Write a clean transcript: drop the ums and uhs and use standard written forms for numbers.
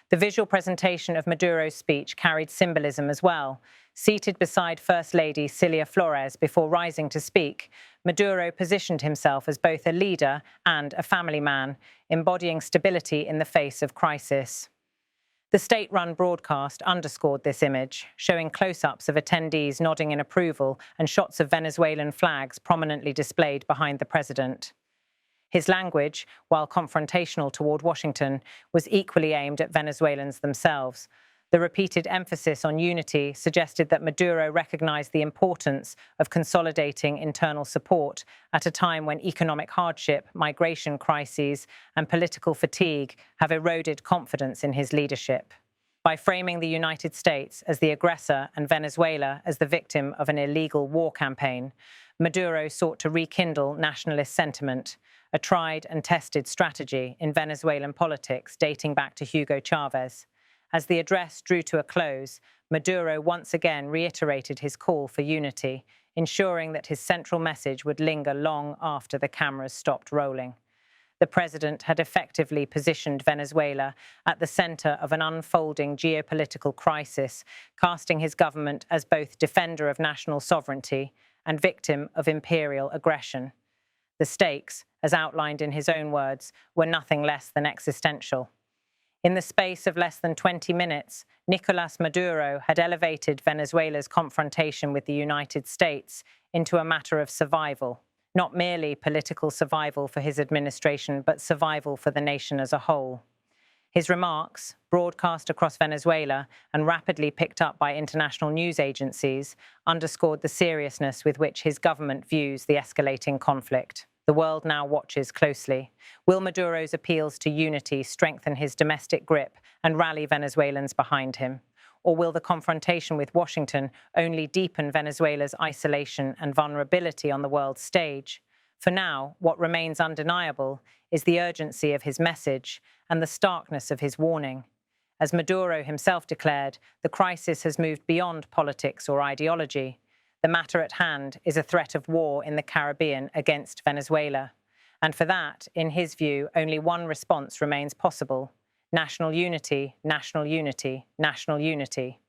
The visual presentation of Maduro's speech carried symbolism as well. Seated beside First Lady Cilia Flores before rising to speak, Maduro positioned himself as both a leader and a family man, embodying stability in the face of crisis. The state-run broadcast underscored this image, showing close-ups of attendees nodding in approval and shots of Venezuelan flags prominently displayed behind the president. His language, while confrontational toward Washington, was equally aimed at Venezuelans themselves. The repeated emphasis on unity suggested that Maduro recognized the importance of consolidating internal support at a time when economic hardship, migration crises, and political fatigue have eroded confidence in his leadership. By framing the United States as the aggressor and Venezuela as the victim of an illegal war campaign, Maduro sought to rekindle nationalist sentiment, a tried and tested strategy in Venezuelan politics dating back to Hugo Chavez. As the address drew to a close, Maduro once again reiterated his call for unity, ensuring that his central message would linger long after the cameras stopped rolling. The president had effectively positioned Venezuela at the center of an unfolding geopolitical crisis, casting his government as both defender of national sovereignty and victim of imperial aggression. The stakes, as outlined in his own words, were nothing less than existential. In the space of less than 20 minutes, Nicolás Maduro had elevated Venezuela's confrontation with the United States into a matter of survival, not merely political survival for his administration, but survival for the nation as a whole. His remarks, broadcast across Venezuela and rapidly picked up by international news agencies, underscored the seriousness with which his government views the escalating conflict. The world now watches closely. Will Maduro's appeals to unity strengthen his domestic grip and rally Venezuelans behind him? Or will the confrontation with Washington only deepen Venezuela's isolation and vulnerability on the world stage? For now, what remains undeniable is the urgency of his message and the starkness of his warning. As Maduro himself declared, the crisis has moved beyond politics or ideology. The matter at hand is a threat of war in the Caribbean against Venezuela. And for that, in his view, only one response remains possible: national unity, national unity, national unity.